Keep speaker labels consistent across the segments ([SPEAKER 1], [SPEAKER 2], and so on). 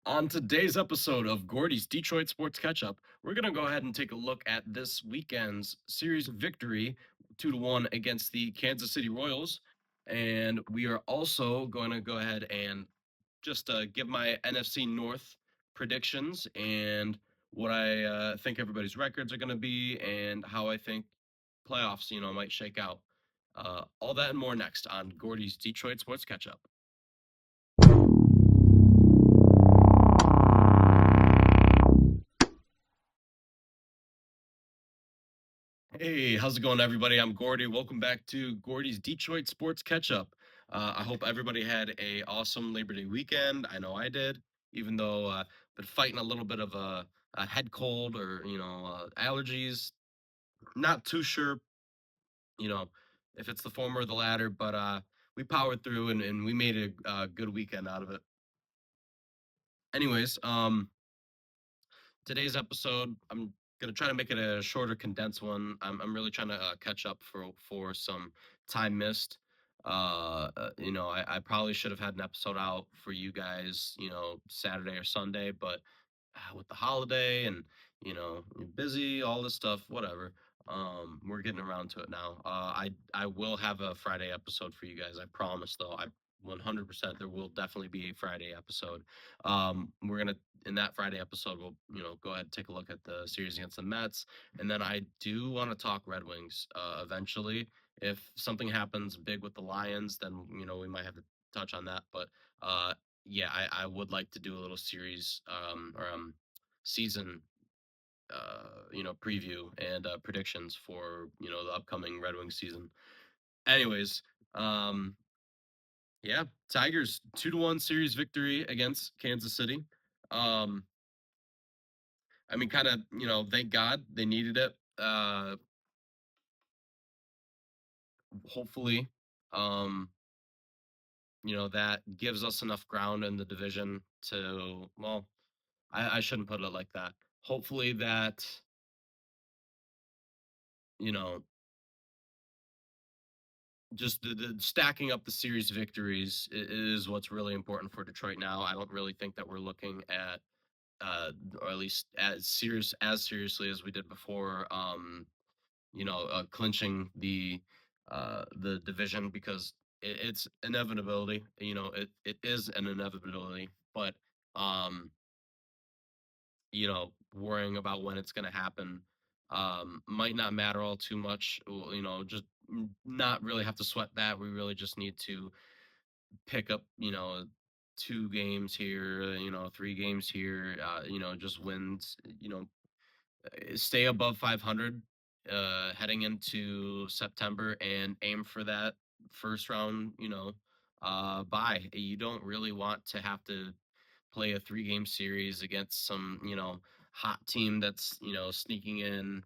[SPEAKER 1] On today's episode of Gordy's Detroit Sports Catch Up, we're going to go ahead and take a look at this weekend's series victory, 2-1 against the Kansas City Royals. And we are also going to go ahead and just give my NFC North predictions and what I think everybody's records are going to be and how I think playoffs, might shake out. All that and more next on Gordy's Detroit Sports Catch Up. Hey, how's it going, everybody? I'm Gordy. Welcome back to Gordy's Detroit Sports Catch Up. I hope everybody had a awesome Labor Day weekend. I know I did, even though been fighting a little bit of a head cold or allergies. Not too sure, you know, if it's the former or the latter, but we powered through and we made a good weekend out of it. Anyways, today's episode, I'm gonna try to make it a shorter, condensed one. I'm really trying to catch up for some time missed. I probably should have had an episode out for you guys, Saturday or Sunday, but with the holiday and you're busy, all this stuff, whatever. We're getting around to it now. I will have a Friday episode for you guys. I promise, though. I 100% there will definitely be a Friday episode. We're gonna in that Friday episode, we'll go ahead and take a look at the series against the Mets, and then I do want to talk Red Wings eventually. If something happens big with the Lions, then we might have to touch on that. But yeah, I would like to do a little series or season preview and predictions for the upcoming Red Wings season. Anyways, um, yeah, Tigers 2-1 series victory against Kansas City. Um, I mean, kind of, thank God they needed it. Hopefully, um, that gives us enough ground in the division to, well, I shouldn't put it like that. Hopefully that, you know, just the stacking up the series victories is what's really important for Detroit now. I don't really think that we're looking at, or at least as seriously as we did before. Clinching the division because it's inevitability. It is an inevitability, but um, worrying about when it's going to happen might not matter all too much. Just not really have to sweat that. We really just need to pick up, two games here, three games here, just wins, stay above 500 heading into September and aim for that first round, bye. You don't really want to have to play a 3-game series against some, hot team that's, sneaking in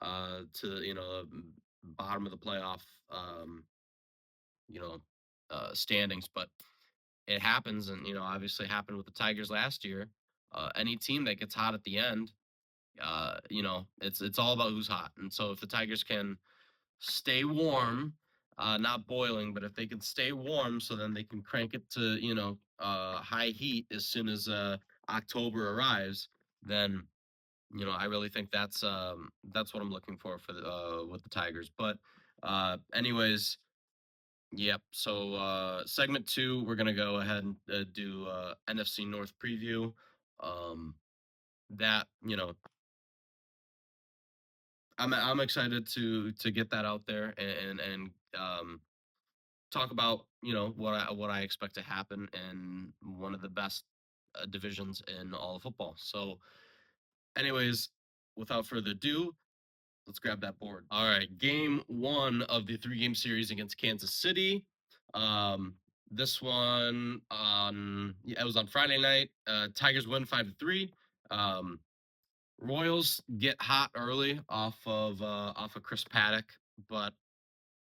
[SPEAKER 1] to, bottom of the playoff, um, you know, standings. But it happens, and obviously happened with the Tigers last year. Any team that gets hot at the end, it's all about who's hot. And so if the Tigers can stay warm, not boiling, but if they can stay warm, so then they can crank it to high heat as soon as October arrives, then I really think that's what I'm looking for the with the Tigers. But anyways, yep. So segment two, we're gonna go ahead and do NFC North preview. Um, that I'm excited to get that out there and talk about what I expect to happen in one of the best divisions in all of football. So, anyways, without further ado, let's grab that board. All right, game one of the 3-game series against Kansas City. Um, this one it was on Friday night. Tigers win 5-3. Um, Royals get hot early off of Chris Paddock, but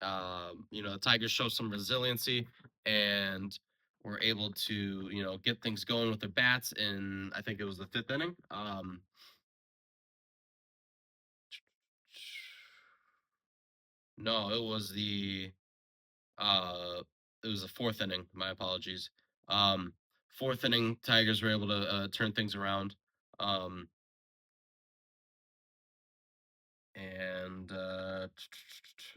[SPEAKER 1] the Tigers show some resiliency and were able to get things going with their bats in, I think it was the 5th inning. No, uh it was the 4th inning. My apologies. Um, fourth inning, Tigers were able to turn things around. Um, and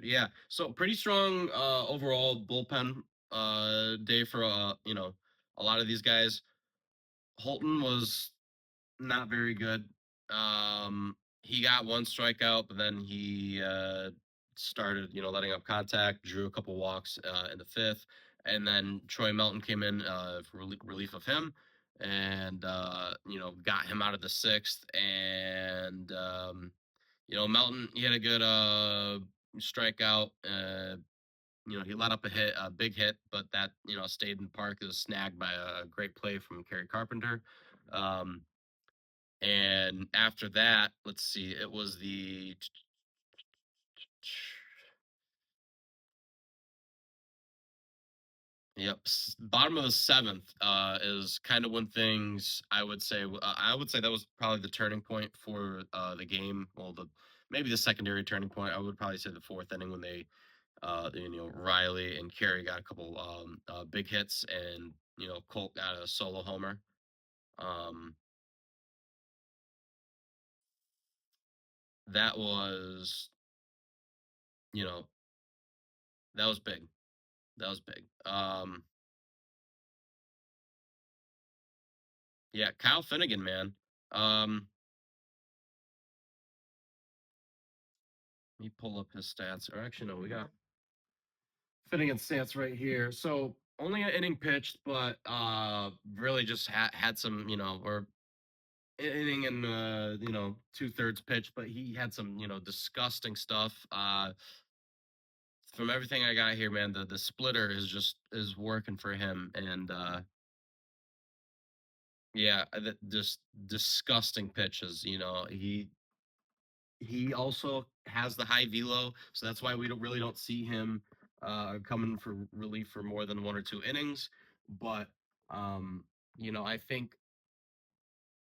[SPEAKER 1] yeah, so pretty strong overall bullpen day for a lot of these guys. Holton was not very good. He got one strikeout, but then he started, letting up contact, drew a couple walks in the fifth, and then Troy Melton came in for relief of him, and got him out of the sixth. And Melton, he had a good strikeout. He let up a big hit, but that stayed in the park. It was snagged by a great play from Kerry Carpenter. Um, and after that, let's see, it was the yep, bottom of the seventh is kind of when things I would say that was probably the turning point for the game. Well, the maybe the secondary turning point. I would probably say the fourth inning when Riley and Carey got a couple big hits, and Colt got a solo homer. Um, that was you know that was big. That was big. Yeah, Kyle Finnegan, man. Um, Let me pull up his stats. Or actually, no, we got Finnegan's stats right here. So only an inning pitched, but really just had some, or inning and 2/3 pitch, but he had some, disgusting stuff. From everything I got here, man, the splitter is working for him, and yeah, just disgusting pitches. He also has the high velo, so that's why we don't see him coming for relief for more than one or two innings. But I think,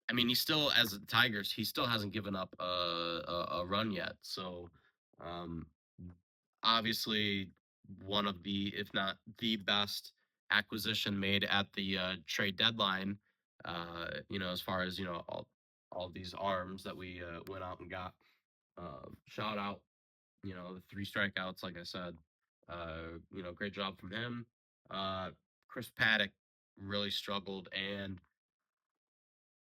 [SPEAKER 1] I mean, he still, as the Tigers, he still hasn't given up a run yet. So um, obviously, one of the, if not the best acquisition made at the trade deadline. As far as all these arms that we went out and got. Shout out, the three strikeouts, like I said. Great job from him. Chris Paddock really struggled, and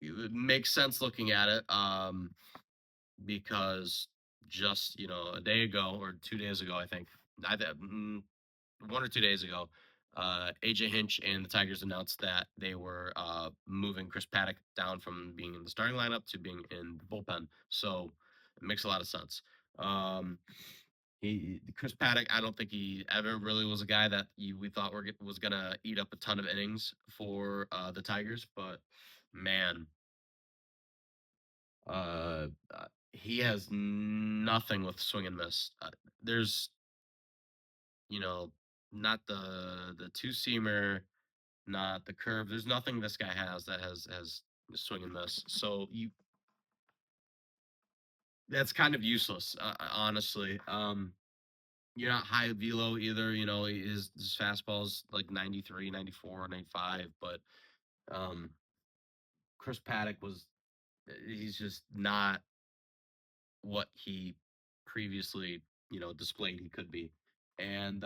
[SPEAKER 1] it makes sense looking at it because just, a day ago or 2 days ago, I think, 1 or 2 days ago, AJ Hinch and the Tigers announced that they were moving Chris Paddock down from being in the starting lineup to being in the bullpen. So it makes a lot of sense. Um, Chris Paddock, I don't think he ever really was a guy that we thought was gonna eat up a ton of innings for the Tigers, but man, he has nothing with swing and miss. There's you know not the two seamer, not the curve. There's nothing this guy has that has swing and miss. So that's kind of useless, honestly. You're not high velo either. His fastball's like 93, 94, 95. But um, Chris Paddock he's just not what he previously, displayed he could be. And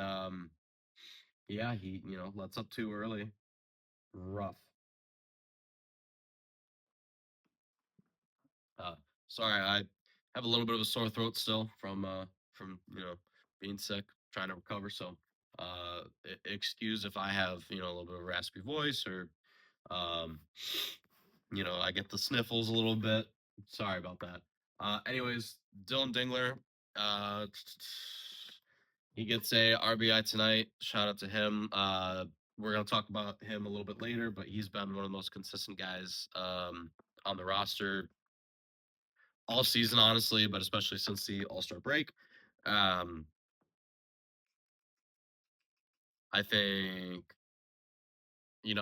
[SPEAKER 1] yeah, he, lets up too early. Rough. Uh, Sorry, I have a little bit of a sore throat still from being sick, trying to recover. So excuse if I have a little bit of a raspy voice, or um, I get the sniffles a little bit. Sorry about that. Anyways, Dylan Dingler, uh, he gets a RBI tonight. Shout out to him. We're gonna talk about him a little bit later, but he's been one of the most consistent guys on the roster all season, honestly, but especially since the All Star break. Um, I think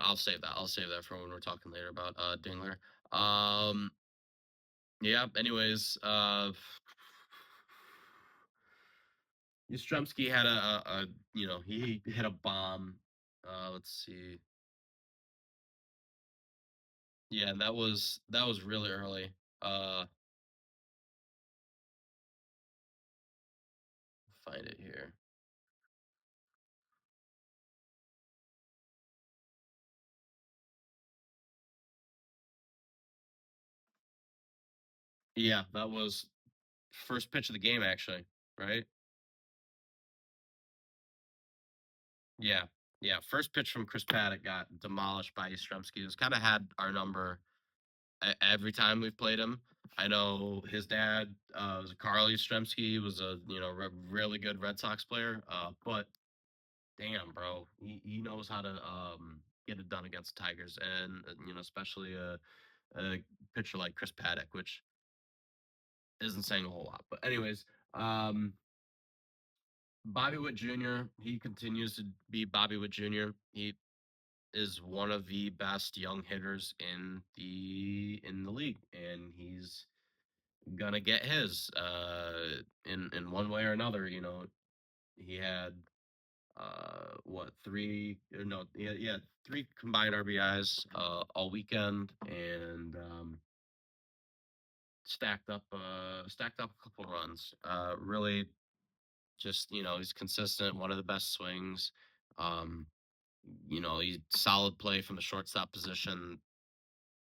[SPEAKER 1] I'll save that. I'll save that for when we're talking later about Dingler. Um, yeah. Anyways, Yastrzemski had he hit a bomb. Let's see. Yeah, that was really early. Uh, find it here. Yeah, that was first pitch of the game, actually. Right? Yeah, yeah. First pitch from Chris Paddock got demolished by Yastrzemski. Who's kind of had our number every time we've played him. I know his dad was Carl Yastrzemski, was a really good Red Sox player. But damn, bro, he knows how to get it done against Tigers, and especially a pitcher like Chris Paddock, which isn't saying a whole lot. But anyways, um, Bobby Witt Jr. He continues to be Bobby Witt Jr. He is one of the best young hitters in the league, and he's gonna get his in one way or another. He had what three no yeah three combined RBIs all weekend, and stacked up a couple runs. Really, just he's consistent, one of the best swings. Um, he's solid play from the shortstop position.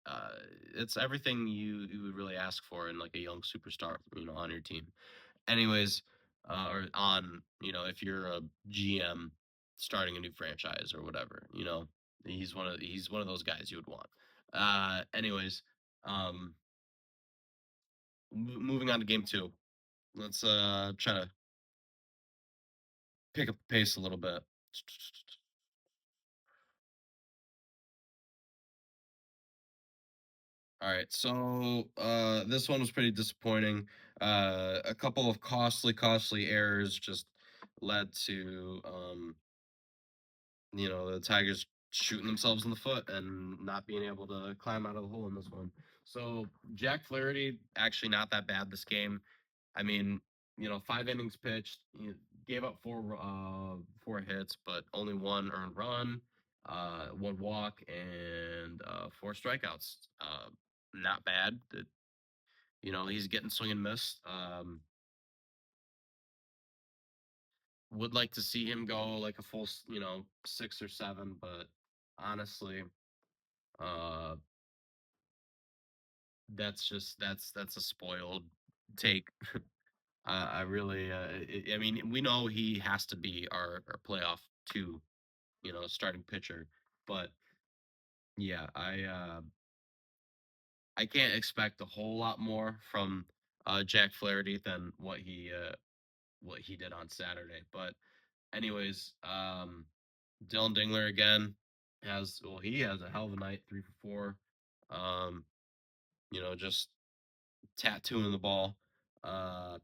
[SPEAKER 1] Uh, it's everything you would really ask for in like a young superstar, on your team. Anyways, or on, if you're a GM starting a new franchise or whatever, he's one of those guys you would want. Anyways, um, moving on to game two. Let's try to pick up the pace a little bit. All right, so this one was pretty disappointing. A couple of costly errors just led to the Tigers shooting themselves in the foot and not being able to climb out of the hole in this one. So Jack Flaherty actually not that bad this game. I mean, 5 innings pitched, he gave up four hits, but only one earned run, one walk, and four strikeouts. Not bad. He's getting swing and miss. Would like to see him go like a full, 6 or 7, but honestly, uh, that's a spoiled take. I really, I mean, we know he has to be our playoff two, starting pitcher, but yeah, I can't expect a whole lot more from Jack Flaherty than what he did on Saturday. But anyways, Dylan Dingler again he has a hell of a night, 3 for 4. Um, just tattooing the ball. Uh,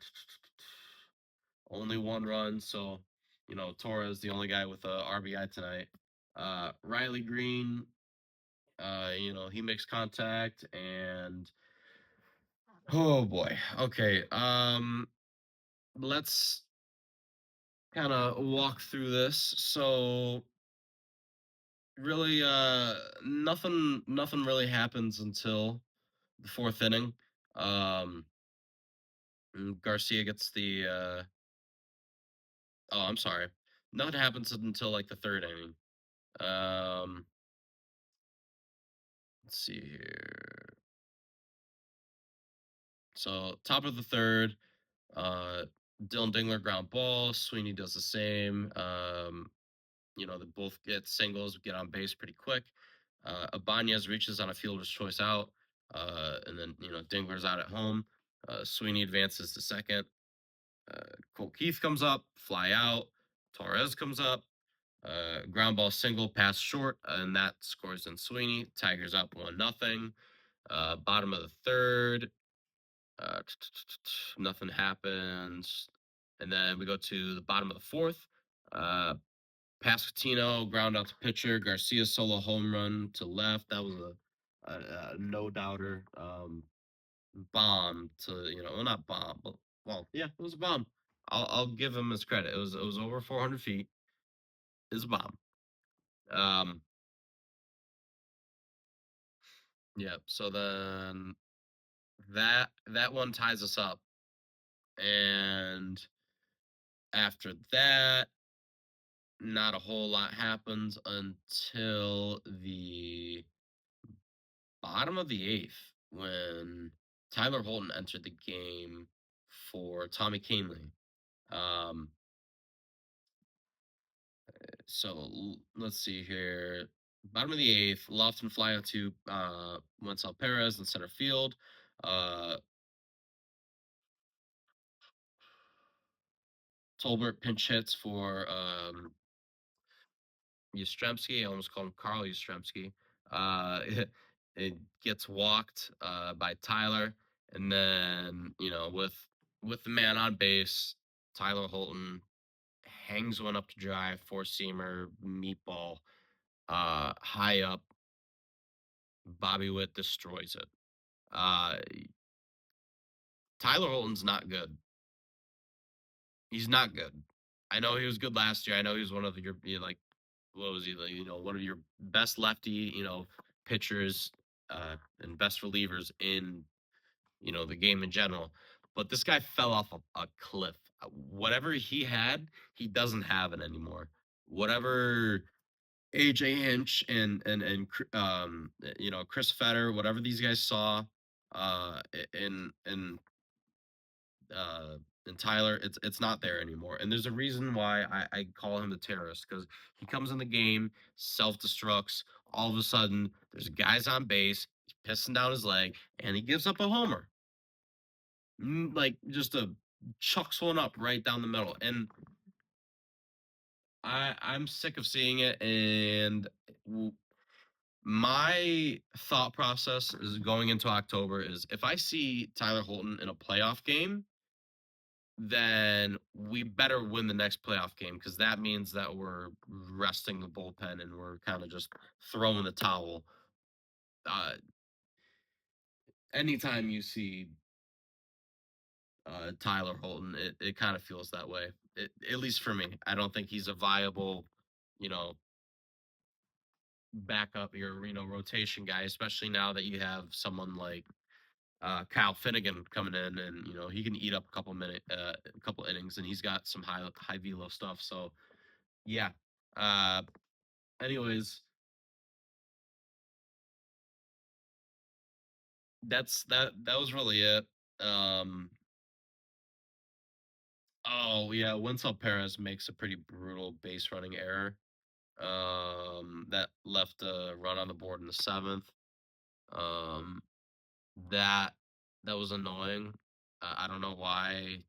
[SPEAKER 1] only one run, so Torres the only guy with a RBI tonight. Riley Green, he makes contact, and oh boy. Okay, let's kind of walk through this. So really, nothing really happens until the fourth inning. Um, Garcia gets the oh, I'm sorry. Nothing happens until like the third inning. Um, let's see here. So top of the third, uh, Dylan Dingler ground ball. Sweeney does the same. They both get singles, get on base pretty quick. Ibanez reaches on a fielder's choice out, and then Dingler's out at home. Sweeney advances to second. Cole Keith comes up, fly out. Torres comes up, ground ball single, pass short, and that scores in Sweeney. Tigers up 1-0. Bottom of the third, uh, nothing happens. And then we go to the bottom of the fourth. Uh, Pasquantino ground out to pitcher. Garcia solo home run to left. That was a no doubter. Bomb to well, not bomb, but well, yeah, it was a bomb. I'll give him his credit. It was over 400 feet. It's a bomb. Um, Yep. So then that one ties us up, and after that, not a whole lot happens until the bottom of the eighth when Tyler Holton entered the game for Tommy Canley. Um, let's see here. Bottom of the eighth, Lofton fly out to Wenzel Perez in center field. Uh, Tolbert pinch hits for Yastrzemski. I almost called him Carl Yastrzemski. It gets walked by Tyler, and then with the man on base, Tyler Holton hangs one up to dry, four seamer meatball, high up. Bobby Witt destroys it. Uh, Tyler Holton's not good. He's not good. I know he was good last year. I know he was one of your like what was he like, one of your best lefty pitchers and best relievers in the game in general. But this guy fell off a cliff. Whatever he had, he doesn't have it anymore. Whatever AJ Hinch and Chris Fetter, whatever these guys saw in uh, and Tyler, it's not there anymore. And there's a reason why I call him the terrorist, because he comes in the game, self destructs. All of a sudden, there's guys on base. He's pissing down his leg, and he gives up a homer. Like just a chucks one up right down the middle. And I'm sick of seeing it. And my thought process is going into October is if I see Tyler Holton in a playoff game, then we better win the next playoff game, because that means that we're resting the bullpen and we're kind of just throwing the towel. Uh, Anytime you see Tyler Holton, it kind of feels that way. At least for me, I don't think he's a viable, you know, backup or rotation guy, especially now that you have someone like Kyle Finnegan coming in, and he can eat up a couple innings, and he's got some high velo stuff. So yeah. Uh, Anyways, that was really it. Um, oh yeah, Winsel Perez makes a pretty brutal base running error. That left a run on the board in the seventh. Um, that that was annoying. I don't know why.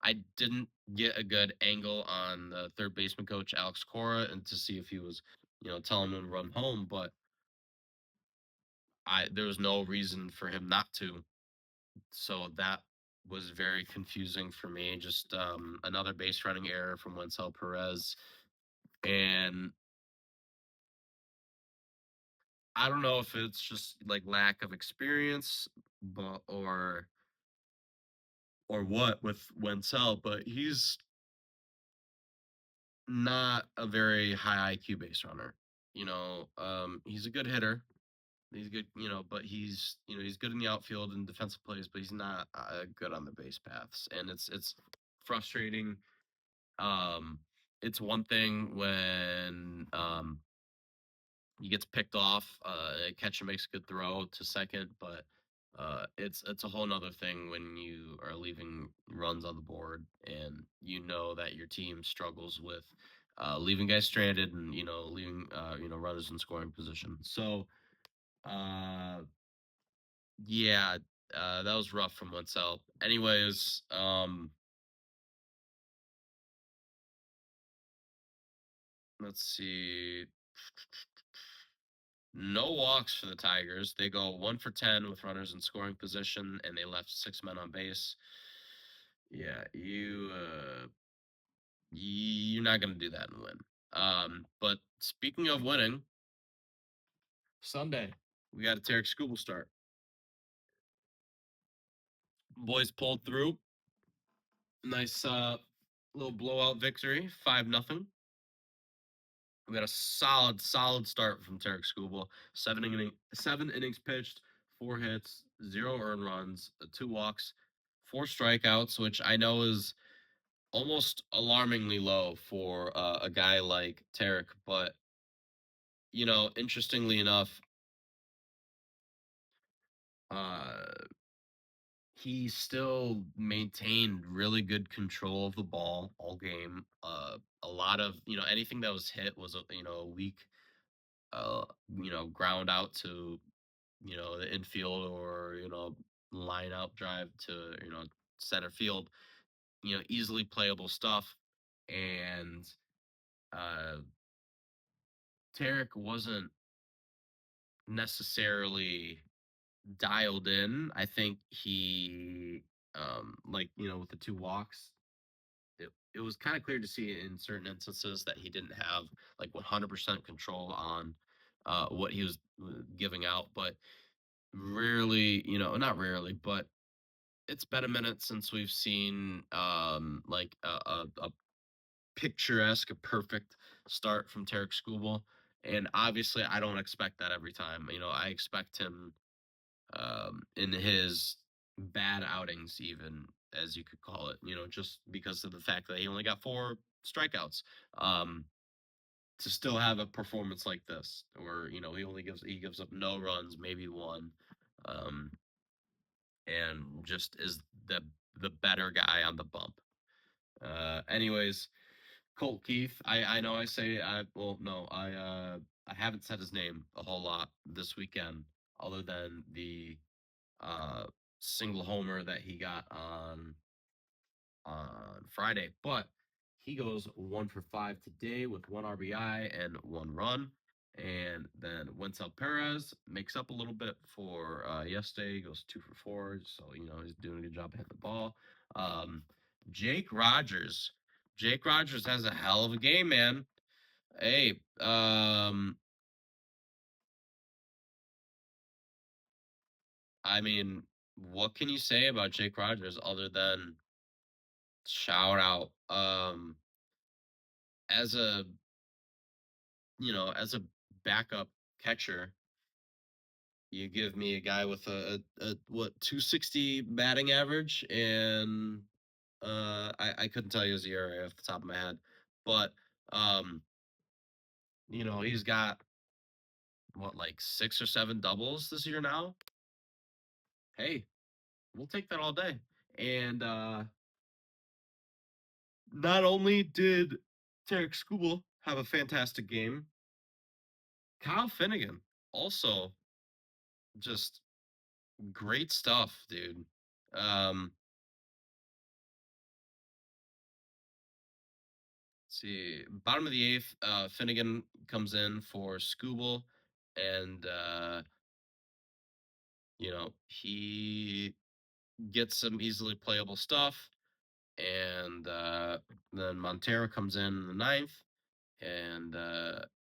[SPEAKER 1] I didn't get a good angle on the third baseman coach Alex Cora and to see if he was telling him to run home, but I there was no reason for him not to. So that was very confusing for me. Just another base running error from Wencel Perez, and I don't know if it's just like lack of experience, but or what with Wencel, but he's not a very high IQ base runner. He's a good hitter. He's good, but he's good in the outfield and defensive plays, but he's not good on the base paths, and it's frustrating. Um, it's one thing when he gets picked off, a catcher makes a good throw to second, but it's a whole nother thing when you are leaving runs on the board and you know that your team struggles with leaving guys stranded and leaving runners in scoring position. So uh, yeah, that was rough from Wencel. Anyways, let's see. No walks for the Tigers. They go 1 for 10 with runners in scoring position, and they left 6 men on base. Yeah, you're not gonna do that and win. But speaking of winning, Sunday we got a Tarek Skubal start. Boys pulled through. Nice little blowout victory, 5-0. We got a solid start from Tarek Skubal. 7 innings pitched, 4 hits, 0 earned runs, 2 walks, 4 strikeouts, which I know is almost alarmingly low for a guy like Tarek. But interestingly enough, uh, he still maintained really good control of the ball all game. A lot of anything that was hit was a weak uh ground out to the infield, or line out drive to center field. Easily playable stuff. And uh Tarek wasn't necessarily dialed in. I think he like with the 2 walks, it was kind of clear to see in certain instances that he didn't have like 100% control on what he was giving out. But rarely, not rarely, but it's been a minute since we've seen like a picturesque, a perfect start from Tarek Skubal. And obviously, I don't expect that every time. I expect him in his bad outings, even as you could call it, just because of the fact that he only got 4 strikeouts, um, to still have a performance like this, or he gives up no runs, maybe one, um, and just is the better guy on the bump. Anyways, Colt Keith. I know I say I well no I haven't said his name a whole lot this weekend, other than the uh single homer that he got on Friday. But he goes 1 for 5 today with 1 RBI and 1 run. And then Wenzel Perez makes up a little bit for yesterday. He goes 2 for 4. So, he's doing a good job hitting the ball. Um, Jake Rogers. Jake Rogers has a hell of a game, man. Hey, I mean, what can you say about Jake Rogers other than shout out? As a as a backup catcher, you give me a guy with a what 260 batting average, and I couldn't tell you his ERA off the top of my head, but um, he's got what, like 6 or 7 doubles this year now. Hey, we'll take that all day. And not only did Tarek Skubal have a fantastic game, Kyle Finnegan also just great stuff, dude. Um, see, bottom of the eighth, Finnegan comes in for Scooble, and he gets some easily playable stuff, and then Montero comes in the ninth, and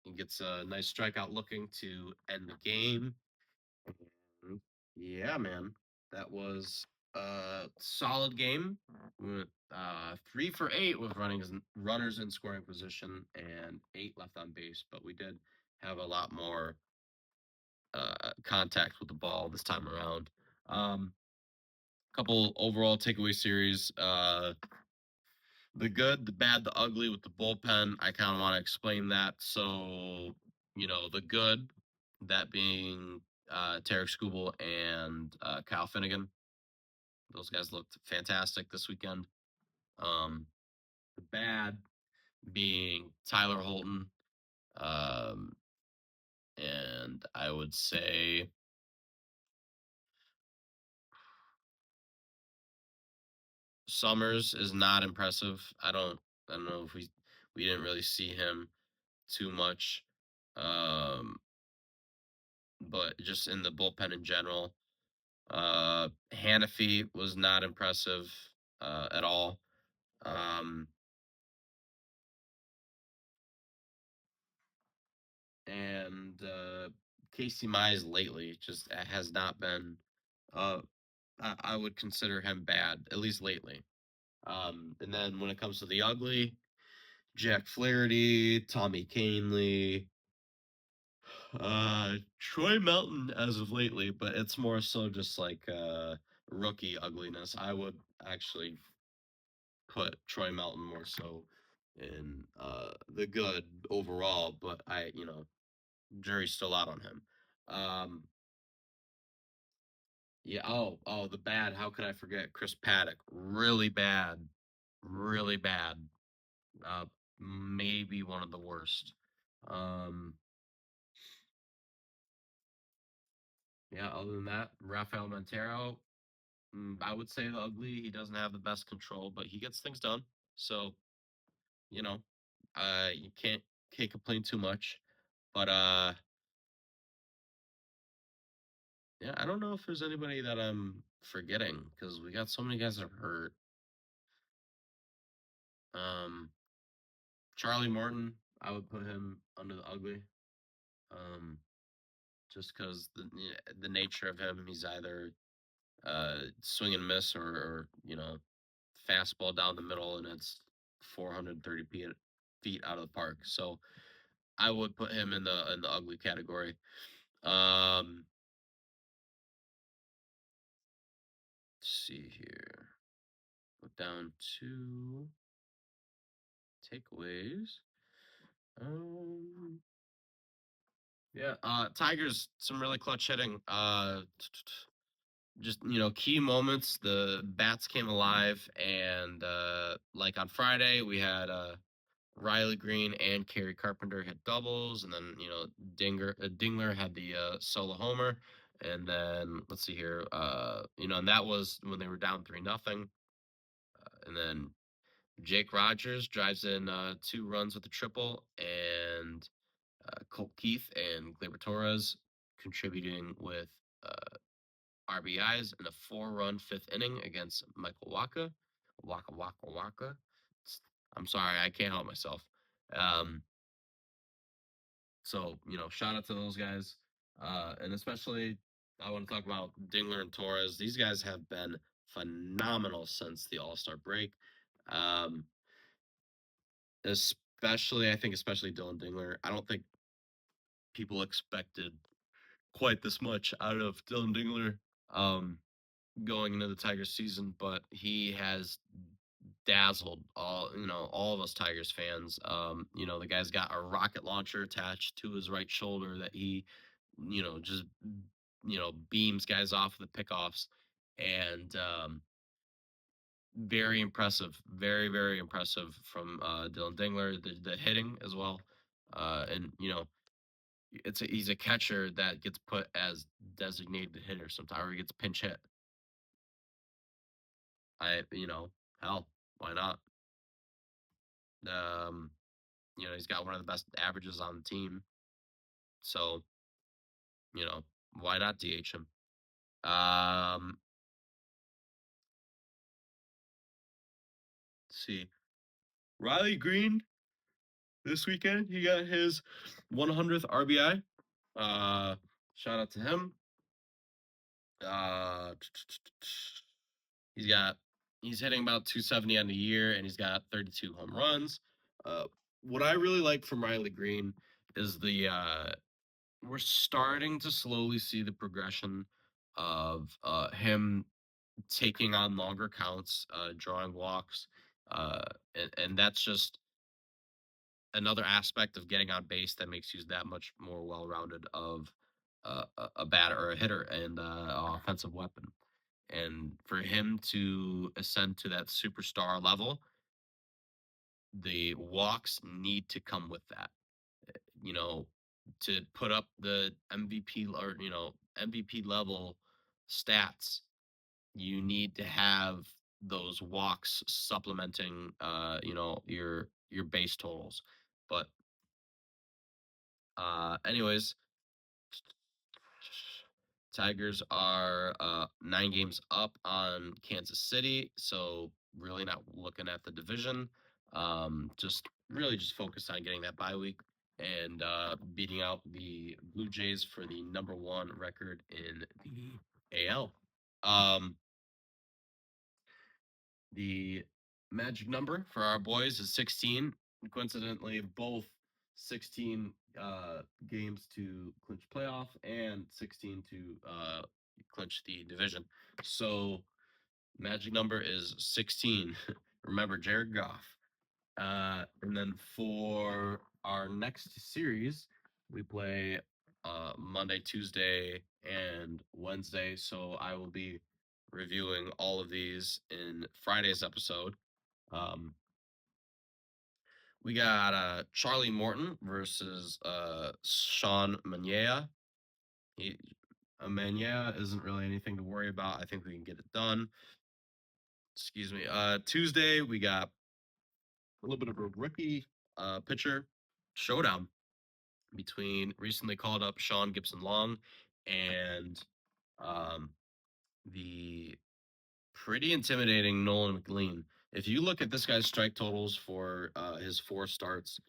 [SPEAKER 1] he gets a nice strikeout looking to end the game. Mhm. Yeah, man, that was a solid game. With 3 for 8 with runners in scoring position and 8 left on base, but we did have a lot more contact with the ball this time around. Couple overall takeaway series. The good, the bad, the ugly with the bullpen. I kind of want to explain that. So, the good, that being Tarek Skubal and Kyle Finnegan. Those guys looked fantastic this weekend. The bad being Tyler Holton. Um, and I would say Summers is not impressive. I don't know if we didn't really see him too much. Um, but just in the bullpen in general. Hannafy was not impressive at all. Um, and Casey Mize lately just has not been. Uh, I would consider him bad, at least lately. And then when it comes to the ugly, Jack Flaherty, Tommy Canley, Troy Melton as of lately, but it's more so just like rookie ugliness. I would actually put Troy Melton more so in the good overall, but jury's still out on him. Um, yeah. Oh, the bad. How could I forget Chris Paddock? Really bad, really bad. Uh, Maybe one of the worst. Um, yeah. Other than that, Rafael Montero. I would say the ugly. He doesn't have the best control, but he gets things done. So you know, you can't complain too much. But yeah, I don't know if there's anybody that I'm forgetting because we got so many guys that are hurt. Um, Charlie Morton, I would put him under the ugly. Um, just because the nature of him, he's either swing and miss or fastball down the middle and it's 430 feet out of the park. So I would put him in the ugly category. Let's see here. Go down to takeaways. Um, yeah, Tigers, some really clutch hitting. Just key moments. The bats came alive, and like on Friday, we had Riley Green and Kerry Carpenter hit doubles, and then Dingler had the solo homer, and then let's see here, and that was when they were down 3-0, and then Jake Rogers drives in 2 runs with a triple, and Colt Keith and Gleyber Torres contributing with RBIs in a 4-run fifth inning against Michael Waka. Waka. I'm sorry, I can't help myself. Um, so shout out to those guys, and especially I want to talk about Dingler and Torres. These guys have been phenomenal since the All Star break. Um, especially Dylan Dingler. I don't think people expected quite this much out of Dylan Dingler going into the Tigers season, but he has dazzled all of us Tigers fans. The guy's got a rocket launcher attached to his right shoulder that he just beams guys off with the pickoffs, and very impressive, very very impressive from Dylan Dingler. The hitting as well, and he's a catcher that gets put as designated hitter sometimes, or he gets pinch hit. Hell, why not? Um, he's got one of the best averages on the team, so you know, why not DH him? Um, let's see, Riley Green this weekend he got his 100th RBI. Shout out to him. Uh, he's got he's hitting about 270 on the year, and he's got 32 home runs. Uh, what I really like from Riley Green is the we're starting to slowly see the progression of him taking on longer counts, drawing walks, uh, and that's just another aspect of getting on base that makes you that much more well-rounded of a batter or a hitter and offensive weapon. And for him to ascend to that superstar level, the walks need to come with that. You know, to put up the MVP or MVP level stats, you need to have those walks supplementing your base totals. But anyways, Tigers are 9 games up on Kansas City, so really not looking at the division. Just really just focused on getting that bye week and beating out the Blue Jays for the #1 record in the AL. Um, the magic number for our boys is 16. coincidentally, both 16 games to clinch playoff and 16 to clinch the division. So magic number is 16. Remember Jared Goff. And then for our next series, we play Monday, Tuesday, and Wednesday. So I will be reviewing all of these in Friday's episode. Um, we got Charlie Morton versus Sean Mania. He, Mania isn't really anything to worry about. I think we can get it done. Excuse me. Tuesday, we got a little bit of a rookie pitcher showdown between recently called up Sean Gibson Long and um, the pretty intimidating Nolan McLean. If you look at this guy's strike totals for his 4 starts,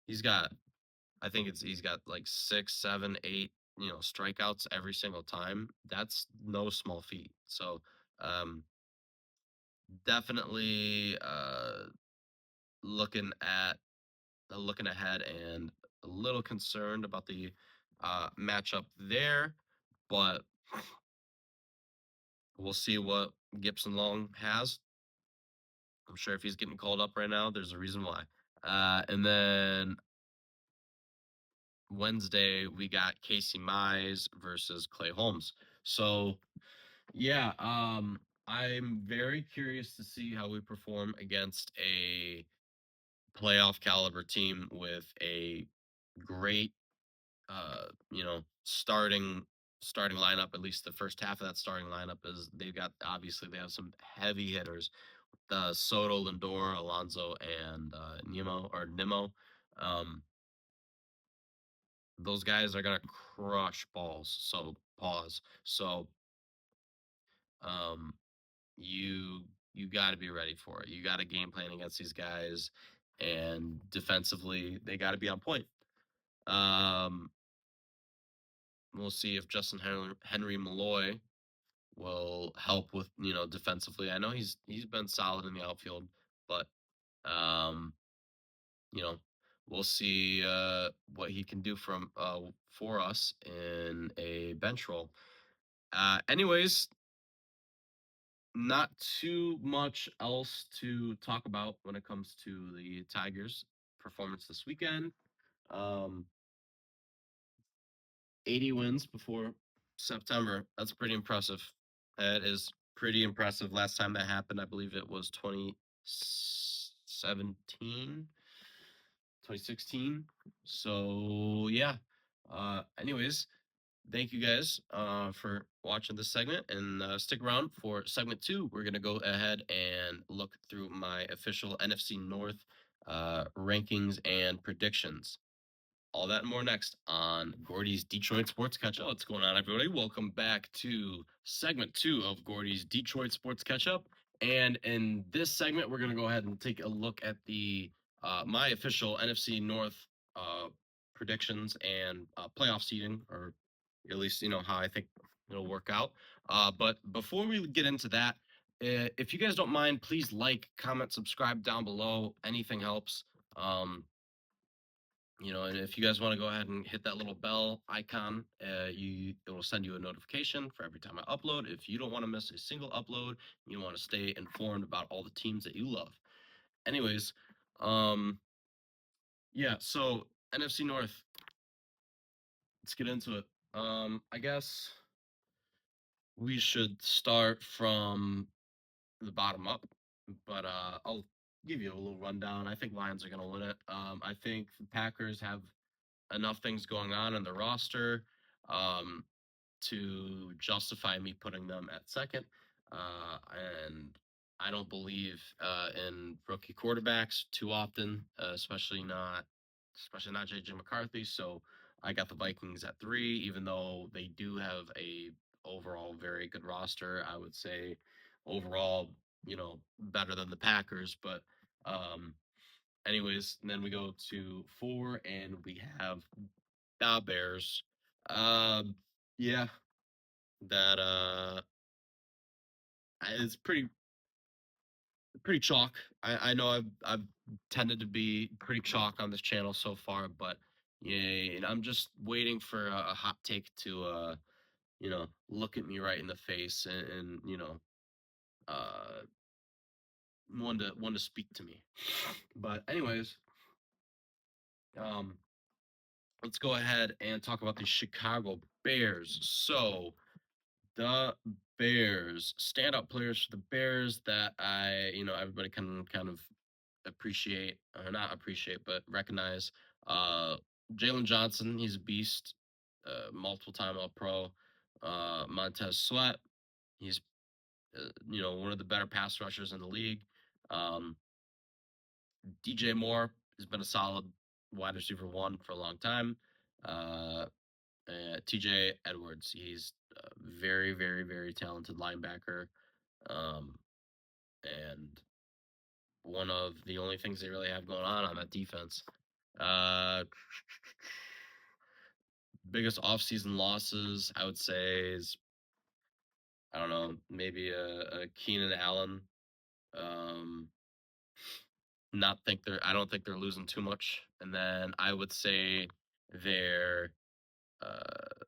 [SPEAKER 1] he's got, I think he's got like 6, 7, 8, strikeouts every single time. That's no small feat. So um, definitely looking at looking ahead and a little concerned about the matchup there, but we'll see what Gibson Long has. I'm sure if he's getting called up right now, there's a reason why. And then Wednesday, we got Casey Mize versus Clay Holmes. So, yeah, I'm very curious to see how we perform against a playoff caliber team with a great starting lineup. At least the first half of that starting lineup is they have some heavy hitters. Soto, Lindor, Alonso, and Nimmo. Um, those guys are gonna crush balls. So pause. So um, you you got to be ready for it. You got to game plan against these guys, and defensively they got to be on point. Um, we'll see if Henry Malloy will help with defensively. I know he's been solid in the outfield, but um, you know we'll see what he can do for us in a bench role. Anyways, not too much else to talk about when it comes to the Tigers' performance this weekend. Um, 80 wins before September. That's pretty impressive. That is pretty impressive. Last time that happened, I believe it was 2017, 2016. So yeah. Anyways, thank you guys for watching this segment, and stick around for segment 2. We're gonna go ahead and look through my official NFC North rankings and predictions. All that and more next on Gordy's Detroit Sports Catch Up. What's going on, everybody? Welcome back to segment 2 of Gordy's Detroit Sports Catch Up. And in this segment, we're going to go ahead and take a look at the my official NFC North predictions and playoff seeding, or at least how I think it'll work out. But before we get into that, if you guys don't mind, please like, comment, subscribe down below. Anything helps. And if you guys want to go ahead and hit that little bell icon, it will send you a notification for every time I upload. If you don't want to miss a single upload, you want to stay informed about all the teams that you love. Anyways, yeah. So NFC North, let's get into it. I guess we should start from the bottom up, but I'll give you a little rundown. I think Lions are going to win it. I think the Packers have enough things going on in the roster um, to justify me putting them at second. And I don't believe in rookie quarterbacks too often, especially not JJ McCarthy. So I got the Vikings at 3, even though they do have a overall very good roster. I would say overall, better than the Packers, but anyways, and then we go to 4, and we have Bears. Yeah, that it's pretty. pretty chalk. I know I've tended to be pretty chalk on this channel so far, but yeah, and I'm just waiting for a hot take to look at me right in the face and uh one to speak to me. But anyways, um let's go ahead and talk about the Chicago Bears. So the Bears, standout players for the Bears that everybody can kind of appreciate, or not appreciate, but recognize. Uh, Jalen Johnson, he's a beast, multiple time All Pro. Montez Sweat, he's one of the better pass rushers in the league. Um, DJ Moore has been a solid wide receiver one for a long time. Uh, TJ Edwards, he's a very, very, very talented linebacker. Um, and one of the only things they really have going on that defense. Uh, Biggest offseason losses, I would say, is I don't know, maybe a Keenan Allen. Um, not think they're I don't think they're losing too much. And then I would say their uh,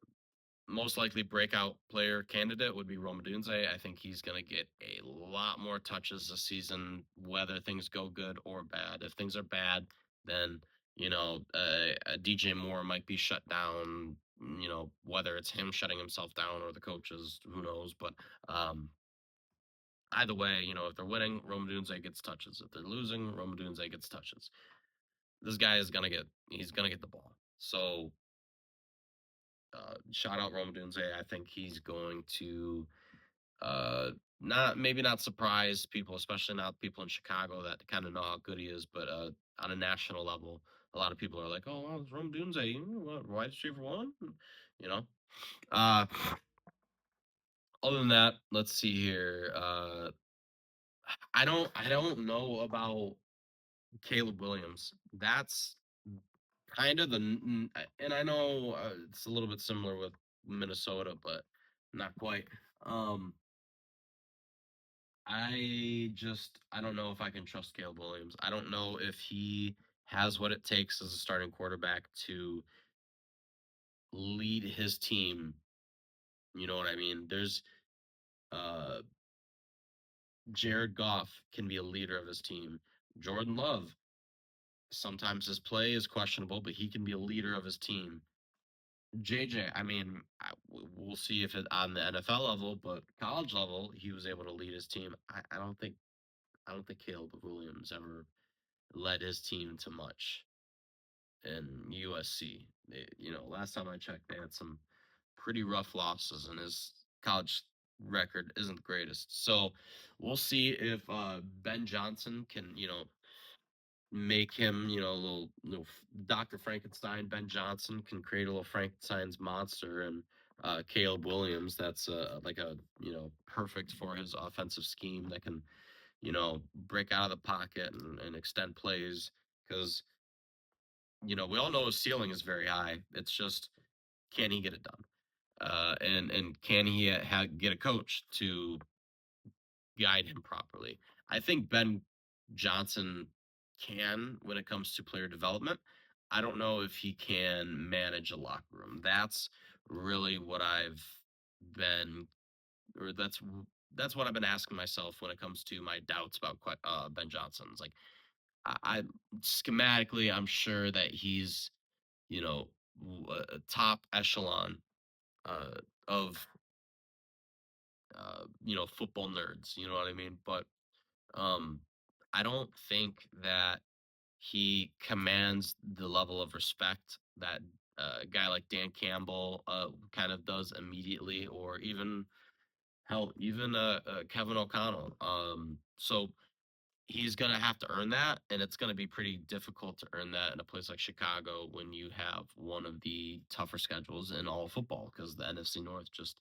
[SPEAKER 1] most likely breakout player candidate would be Roma Dunze. I think he's going to get a lot more touches this season, whether things go good or bad. If things are bad, then DJ Moore might be shut down. Whether it's him shutting himself down or the coaches, who knows? But um, either way, if they're winning, Roma Dunze gets touches. If they're losing, Roma Dunze gets touches. This guy he's gonna get the ball. So shout out Roma Dunze. I think he's going to not surprise people, especially not people in Chicago that kind of know how good he is, but on a national level, a lot of people are like, "Oh, well, it's Rome Dunze, what, wide receiver one," you know. Uh, Other than that, let's see here. I don't know about Caleb Williams. That's kind of and I know it's a little bit similar with Minnesota, but not quite. Um, I don't know if I can trust Caleb Williams. I don't know if he has what it takes as a starting quarterback to lead his team. You know what I mean? There's uh Jared Goff can be a leader of his team. Jordan Love, sometimes his play is questionable, but he can be a leader of his team. JJ, I mean, we'll see if it on the NFL level, but college level, he was able to lead his team. I don't think Caleb Williams ever led his team to much in USC. Last time I checked, they had some pretty rough losses, and his college record isn't the greatest. So we'll see if Ben Johnson can, make him, a little Dr. Frankenstein. Ben Johnson can create a little Frankenstein's monster, and Caleb Williams, that's like a perfect for his offensive scheme that can break out of the pocket and extend plays because we all know his ceiling is very high. It's just, can he get it done? And can he get a coach to guide him properly? I think Ben Johnson can when it comes to player development. I don't know if he can manage a locker room. That's really what I've been, or that's what I've been asking myself when it comes to my doubts about Ben Johnson. It's like I schematically, I'm sure that he's you know a top echelon uh, of football nerds. You know what I mean? But um, I don't think that he commands the level of respect that a guy like Dan Campbell kind of does immediately, or even hell, even Kevin O'Connell. So he's going to have to earn that, and it's going to be pretty difficult to earn that in a place like Chicago when you have one of the tougher schedules in all of football, because the NFC North just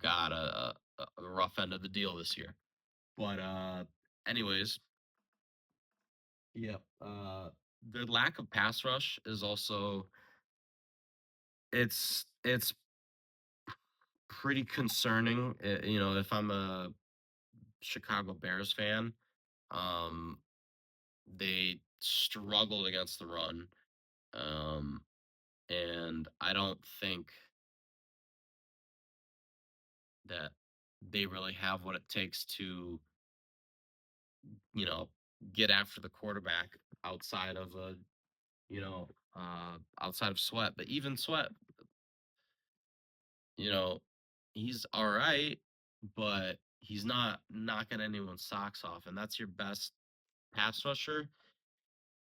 [SPEAKER 1] got a rough end of the deal this year. But anyways, yeah, the lack of pass rush is also, it's pretty concerning. If I'm a Chicago Bears fan, Um, they struggled against the run. Um, and I don't think that they really have what it takes to, you know, get after the quarterback outside of a, outside of Sweat. But even Sweat, you know, he's all right, but he's not knocking anyone's socks off, and that's your best pass rusher.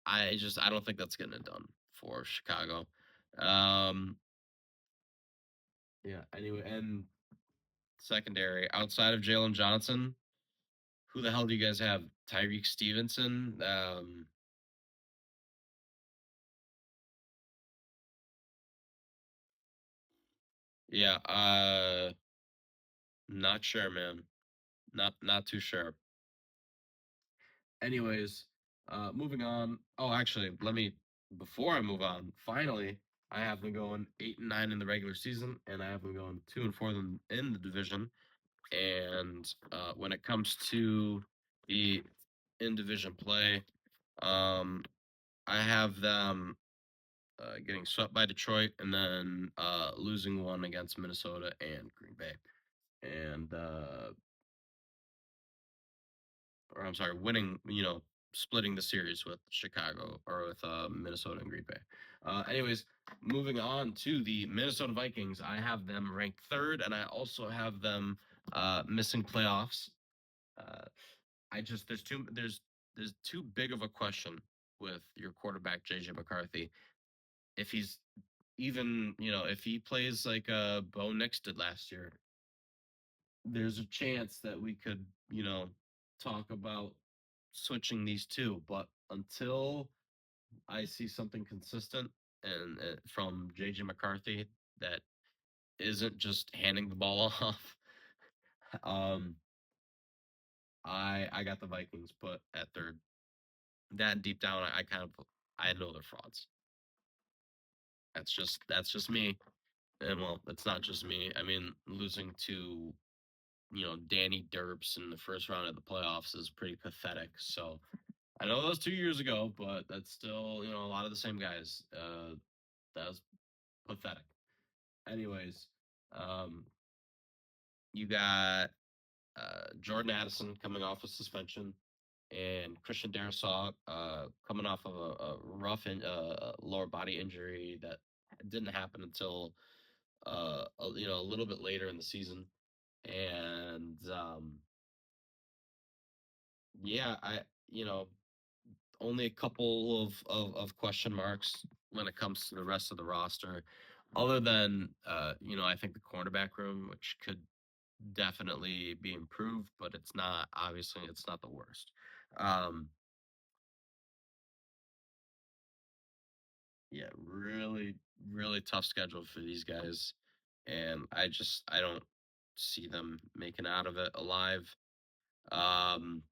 [SPEAKER 1] I don't think that's getting it done for Chicago. Um, yeah. Anyway, and secondary outside of Jalen Johnson, who the hell do you guys have? Tyreek Stevenson. Yeah. Not sure, man. Not too sure. Anyways, moving on. Oh, actually, let me before I move on. Finally, I have them going 8-9 in the regular season, and I have them going 2-4 in the division. And when it comes to the in division play, um, I have them getting swept by Detroit and then losing one against Minnesota and Green Bay. And or I'm sorry, winning, splitting the series with Chicago or with Minnesota and Green Bay. Anyways, moving on to the Minnesota Vikings, I have them ranked third, and I also have them missing playoffs. Uh, I just there's too big of a question with your quarterback JJ McCarthy. If he's even, if he plays like Bo Nix did last year, there's a chance that we could, talk about switching these two. But until I see something consistent and from JJ McCarthy that isn't just handing the ball off, um, I got the Vikings, but at third. That deep down, I kind of I know they're frauds. That's just me. And well, it's not just me. I mean, losing to Danny Derps in the first round of the playoffs is pretty pathetic. So I know that was 2 years ago, but that's still a lot of the same guys. That was pathetic. Anyways, um, you got Jordan Addison coming off a suspension, and Christian Darrisaw coming off of a rough lower body injury that didn't happen until a little bit later in the season. And yeah, I only a couple of question marks when it comes to the rest of the roster, other than I think the cornerback room, which could definitely be improved, but it's not obviously it's not the worst. Um, yeah, really, really tough schedule for these guys, and I don't see them making out of it alive. Um,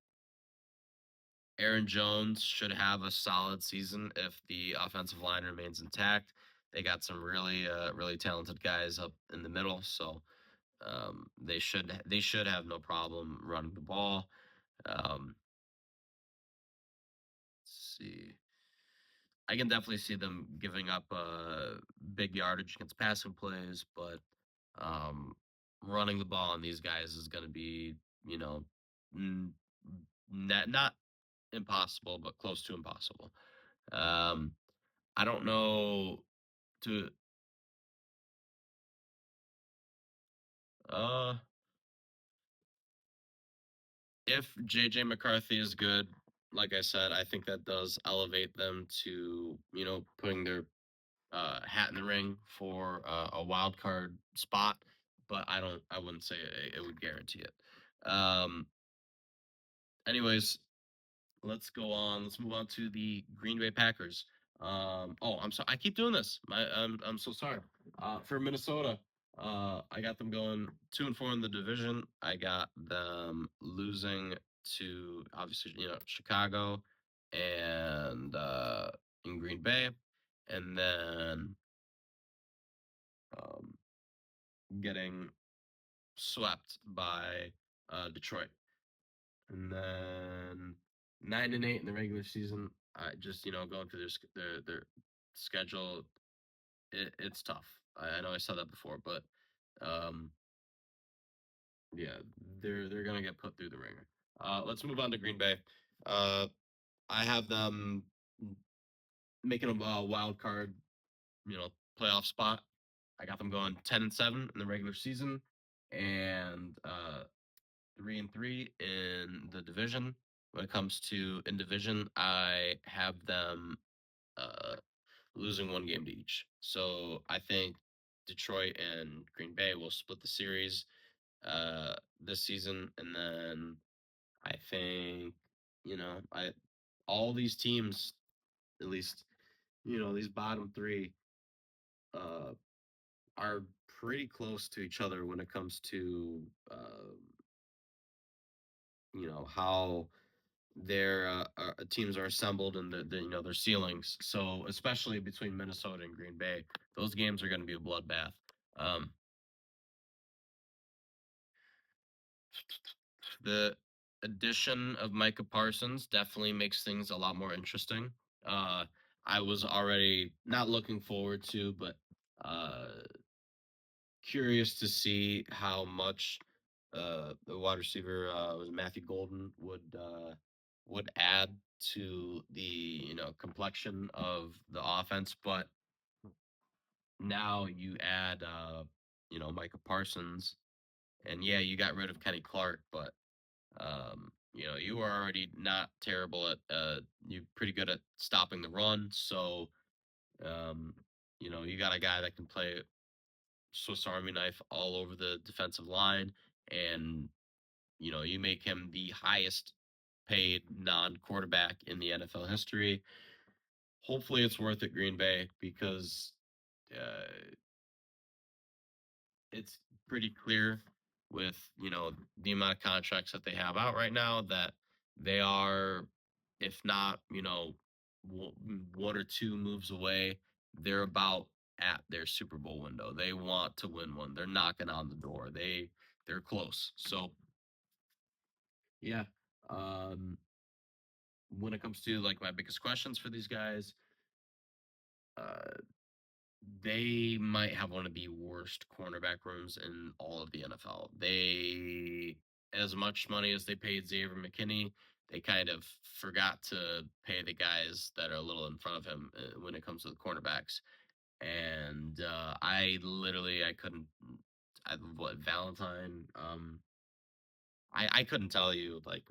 [SPEAKER 1] Aaron Jones should have a solid season if the offensive line remains intact. They got some really talented guys up in the middle, so they should have no problem running the ball. Let's see. I can definitely see them giving up big yardage against passing plays, but um, running the ball on these guys is going to be, you know, n- not impossible, but close to impossible. Um, I don't know to uh if JJ McCarthy is good, like I said, I think that does elevate them to, putting their hat in the ring for a wild card spot, but I wouldn't say it would guarantee it. Anyways, let's go on. Let's move on to the Green Bay Packers. Oh, I'm sorry. I keep doing this. I'm so sorry. For Minnesota, I got them going 2-4 in the division. I got them losing to obviously Chicago and in Green Bay, and then um, getting swept by Detroit, and then 9-8 in the regular season. Just going through their schedule, it's tough. I know I said that before, but um, yeah, they're gonna get put through the ringer. Let's move on to Green Bay. Uh, I have them making a wild card, you know, playoff spot. I got them going 10-7 in the regular season, and 3-3 in the division. When it comes to in division, I have them uh, losing one game to each. So I think Detroit and Green Bay will split the series uh, this season, and then I think I all these teams, at least these bottom three, uh, are pretty close to each other when it comes to how their teams are assembled and their ceilings. So especially between Minnesota and Green Bay, those games are going to be a bloodbath. Um, the addition of Micah Parsons definitely makes things a lot more interesting. Uh, I was already not looking forward to, but uh, curious to see how much the wide receiver was Matthew Golden would add to the complexion of the offense. But now you add Micah Parsons, and yeah, you got rid of Kenny Clark, but you were already not terrible at you pretty good at stopping the run. So um, you got a guy that can play Swiss Army knife all over the defensive line, and you make him the highest paid non-quarterback in the NFL history. Hopefully, it's worth it, Green Bay, because uh, it's pretty clear with the amount of contracts that they have out right now that they are, if not one or two moves away, they're about at their Super Bowl window. They want to win one. They're knocking on the door. They're close. So yeah, um, when it comes to like my biggest questions for these guys, uh, they might have one of the worst cornerback rooms in all of the NFL. As much money as they paid Xavier McKinney, they kind of forgot to pay the guys that are a little in front of him when it comes to the cornerbacks. And I couldn't, what, Valentine? I couldn't tell you like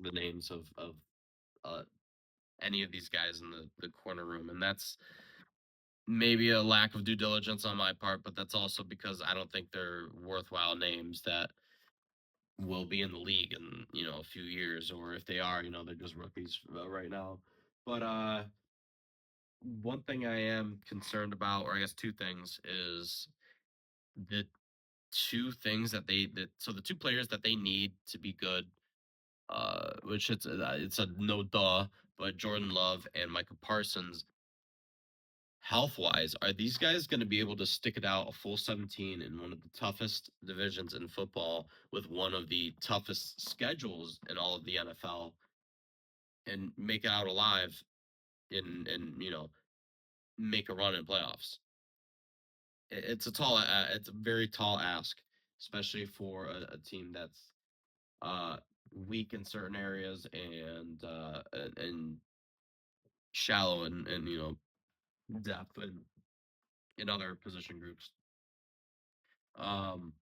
[SPEAKER 1] the names of uh, any of these guys in the corner room, and that's maybe a lack of due diligence on my part, but that's also because I don't think they're worthwhile names that will be in the league in a few years, or if they are, they're just rookies right now. But one thing I am concerned about, or I guess two things, is the two things so the two players that they need to be good, which it's a no duh, but Jordan Love and Micah Parsons, health wise, are these guys going to be able to stick it out a full 17 in one of the toughest divisions in football with one of the toughest schedules in all of the NFL and make it out alive and make a run in playoffs? It's a very tall ask, especially for a team that's uh, weak in certain areas and shallow and depth and in other position groups. Um,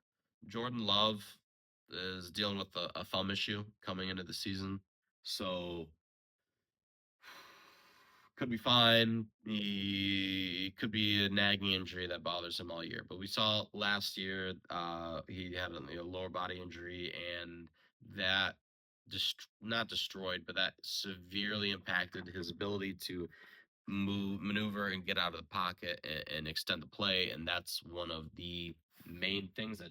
[SPEAKER 1] Jordan Love is dealing with a thumb issue coming into the season, so could be fine. He could be a nagging injury that bothers him all year. But we saw last year, he had a lower body injury, and that not destroyed, but that severely impacted his ability to maneuver, and get out of the pocket and extend the play. And that's one of the main things that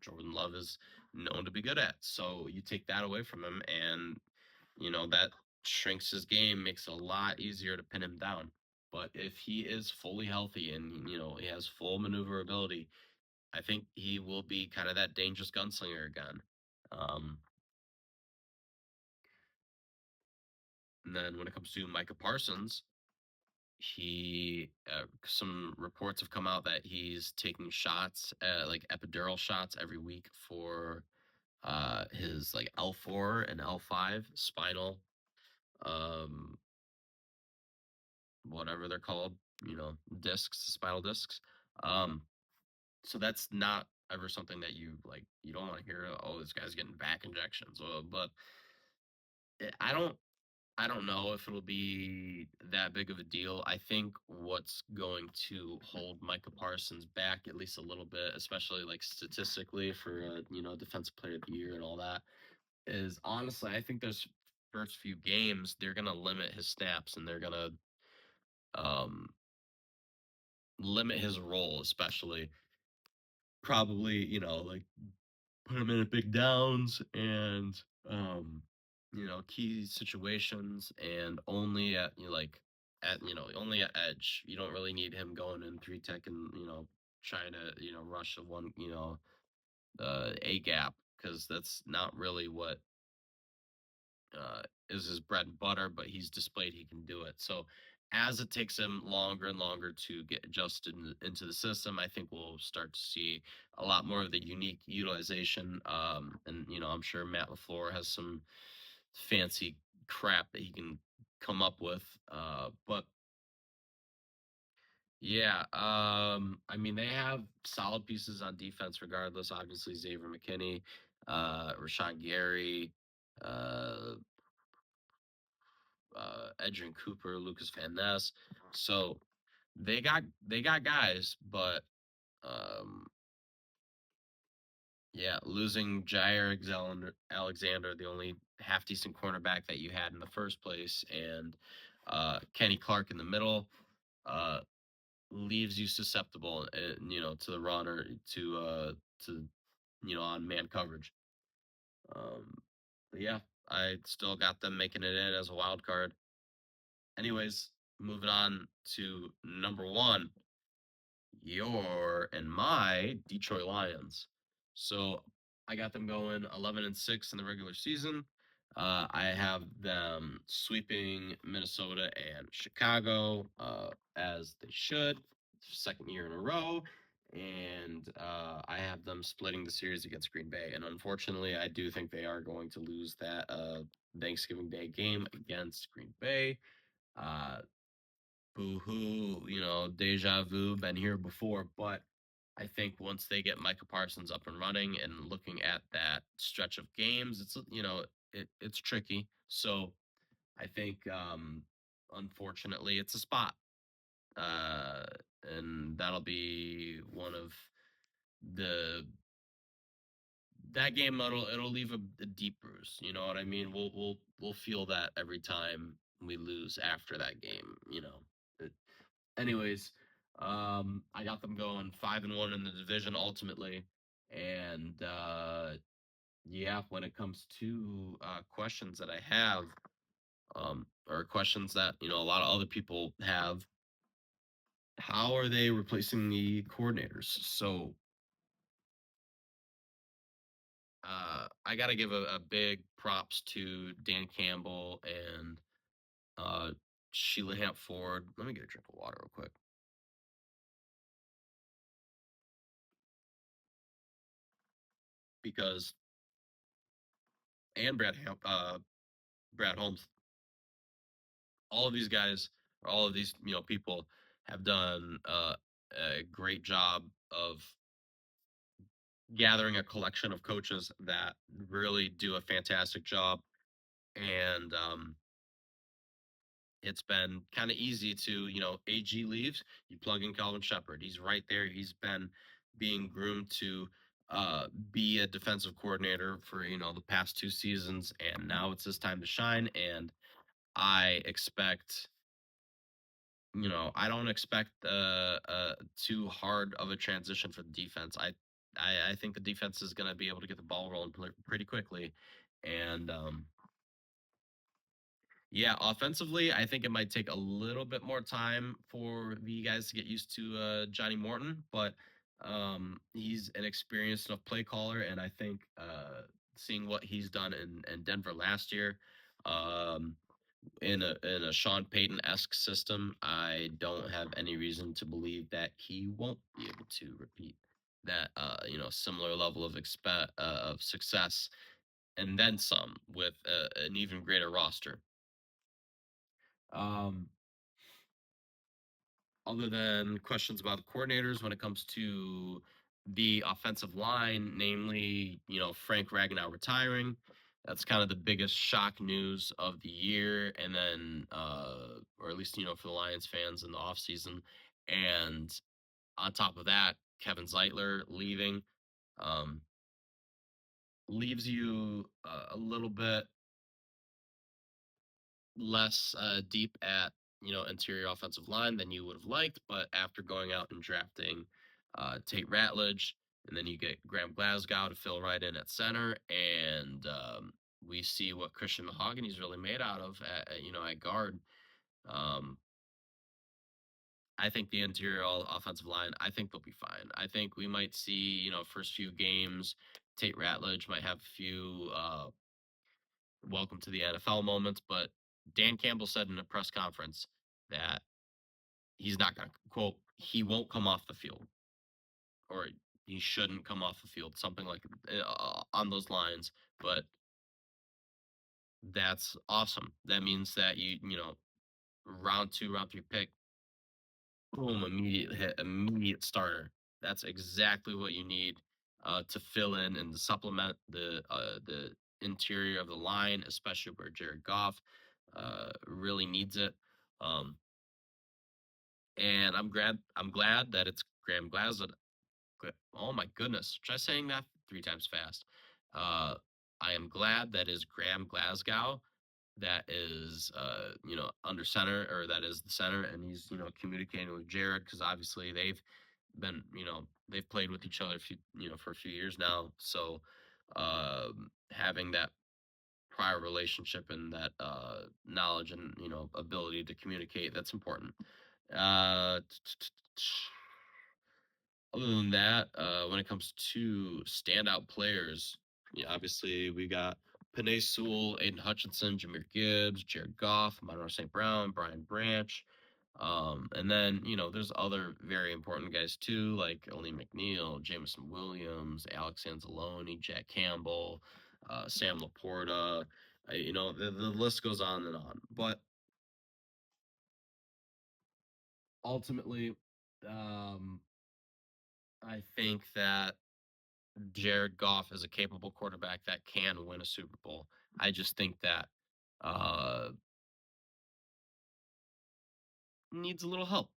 [SPEAKER 1] Jordan Love is known to be good at. So you take that away from him, and that shrinks his game, makes it a lot easier to pin him down. But if he is fully healthy and he has full maneuverability, I think he will be kind of that dangerous gunslinger again. Um, And then when it comes to Micah Parsons, he some reports have come out that he's taking shots, like epidural shots every week for his like L4 and L5 spinal, um whatever they're called, discs, spinal discs. Um so that's not ever something that you don't want to hear. Oh, this guy's getting back injections. But I don't know if it'll be that big of a deal. I think what's going to hold Micah Parsons back at least a little bit, especially like statistically for defensive player of the year and all that, is honestly I think those first few games they're gonna limit his snaps and they're gonna um, limit his role, especially probably like put him in at big downs and um key situations, and only at only at edge. You don't really need him going in three tech and trying to rush a one a gap, because that's not really what is his bread and butter, but he's displayed he can do it. So as it takes him longer and longer to get adjusted into the system, I think we'll start to see a lot more of the unique utilization. And I'm sure Matt LaFleur has some fancy crap that he can come up with. But yeah, I mean they have solid pieces on defense regardless. Obviously Xavier McKinney, Rashawn Gary, uh, Edgerrin Cooper, Lucas Van Ness. So they got guys, but um, yeah, losing Alexander, the only half decent cornerback that you had in the first place, and Kenny Clark in the middle, uh, leaves you susceptible, to the runner, to on man coverage. But yeah, I still got them making it in as a wild card. Anyways, moving on to number one, your and my Detroit Lions. So I got them going 11-6 in the regular season. I have them sweeping Minnesota and Chicago, as they should, second year in a row. And I have them splitting the series against Green Bay. And unfortunately, I do think they are going to lose that Thanksgiving Day game against Green Bay. Uh, Boo hoo, deja vu, been here before. But I think once they get Micah Parsons up and running and looking at that stretch of games, it's tricky. So I think unfortunately it's a spot. Uh, and that'll be one of the that game it'll leave a deep bruise. You know what I mean? We'll feel that every time we lose after that game. Anyways, I got them going 5-1 in the division ultimately, and yeah, when it comes to questions that I have, or questions that a lot of other people have, how are they replacing the coordinators? So I got to give a big props to Dan Campbell and uh, Sheila Hamp Ford. Let me get a drink of water real quick, because and Brad Holmes, all of these guys, or all of these people have done a great job of gathering a collection of coaches that really do a fantastic job. And it's been kind of easy to, AG leaves, you plug in Calvin Shepard. He's right there. He's been being groomed to be a defensive coordinator for the past 2 seasons, and now it's his time to shine. And I expect I don't expect too hard of a transition for the defense. I think the defense is going to be able to get the ball rolling pretty quickly, and yeah, offensively, I think it might take a little bit more time for the guys to get used to Johnny Morton, but he's an experienced enough play caller, and I think seeing what he's done in Denver last year, um, in a Sean Payton-esque system, I don't have any reason to believe that he won't be able to repeat that similar level of success and then some with an even greater roster. Um, other than questions about the coordinators when it comes to the offensive line, namely, Frank Ragnow retiring. That's kind of the biggest shock news of the year, and then, or at least, for the Lions fans in the offseason. And on top of that, Kevin Zeitler leaving um, leaves you a little bit less deep at interior offensive line than you would have liked, but after going out and drafting Tate Ratledge, and then you get Graham Glasgow to fill right in at center, and we see what Christian Mahogany's really made out of at guard. Um, I think the interior offensive line, I think they'll be fine. I think we might see, first few games, Tate Ratledge might have a few welcome to the NFL moments, but Dan Campbell said in a press conference that he's not going to quote, he won't come off the field or he shouldn't come off the field, something like on those lines. But that's awesome. That means that round two, round three pick, boom, immediate hit, immediate starter. That's exactly what you need to fill in and to supplement the interior of the line, especially where Jared Goff really needs it. Um, and I'm glad that it's Graham Glasgow. Oh my goodness, try saying that three times fast. Uh, I am glad that is Graham Glasgow that is under center, or that is the center, and he's communicating with Jared, because obviously they've played with each other for a few years now. So having that prior relationship and that knowledge and ability to communicate, that's important. uh Other than that, when it comes to standout players, obviously we got Panay Sewell, Aiden Hutchinson, Jameer Gibbs, Jared Goff, Monroe St. Brown, Brian Branch. And then, there's other very important guys too, like Oli McNeil, Jameson Williams, Alex Anzalone, Jack Campbell, Sam Laporta. The list goes on and on. But ultimately, I think that Jared Goff is a capable quarterback that can win a Super Bowl. I just think that uh, needs a little help,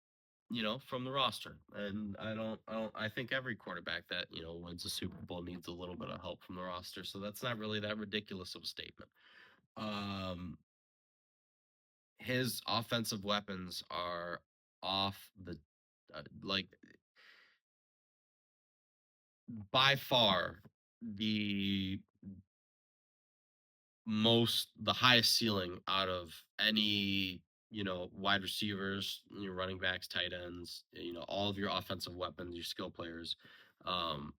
[SPEAKER 1] from the roster. And I think every quarterback that wins a Super Bowl needs a little bit of help from the roster. So that's not really that ridiculous of a statement. Um, his offensive weapons are off the like by far the the highest ceiling out of any wide receivers, your running backs, tight ends, all of your offensive weapons, your skill players. um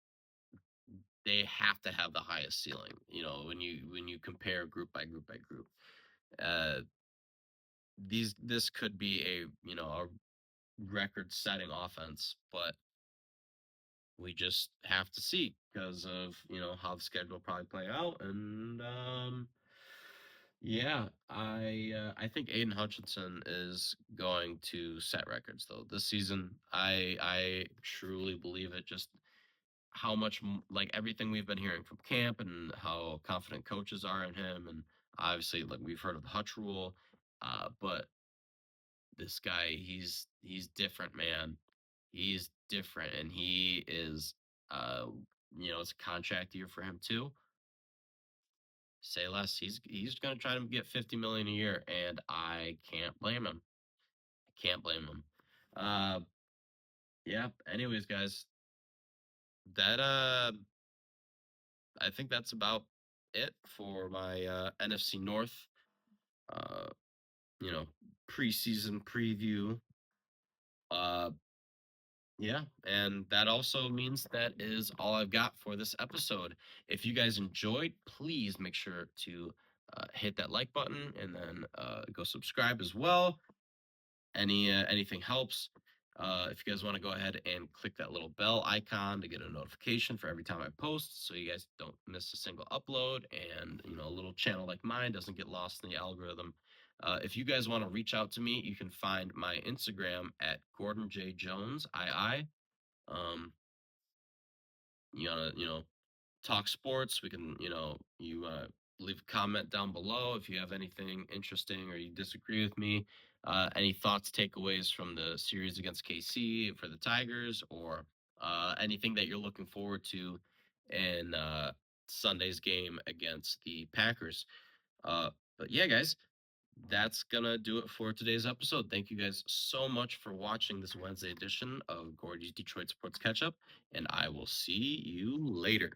[SPEAKER 1] they have to have the highest ceiling, when you compare group by group by group. uh this could be a record setting offense, but we just have to see because of how the schedule will probably play out. And yeah, I think Aiden Hutchinson is going to set records though this season. I truly believe it. Just how much like everything we've been hearing from camp and how confident coaches are in him, and obviously like we've heard of the Hutch rule, but this guy, he's different, man. He's different, and he is uh it's a contract year for him too. Say less. He's gonna try to get 50 million a year, and I can't blame him. I can't blame him. Uh, yeah. Anyways, guys, that I think that's about it for my NFC North. Uh, you know, preseason preview. Uh, Yeah, and that also means that is all I've got for this episode. If you guys enjoyed, please make sure to hit that like button, and then go subscribe as well. Anything helps. If you guys want to go ahead and click that little bell icon to get a notification for every time I post, so you guys don't miss a single upload, and a little channel like mine doesn't get lost in the algorithm. If you guys want to reach out to me, you can find my Instagram at Gordon J Jones II. Um, you wanna talk sports, we can you leave a comment down below if you have anything interesting or you disagree with me. Any thoughts, takeaways from the series against KC for the Tigers, or anything that you're looking forward to in Sunday's game against the Packers. uh, but yeah, guys, that's gonna do it for today's episode. Thank you guys so much for watching this Wednesday edition of Gordy's Detroit Sports Catch Up, and I will see you later.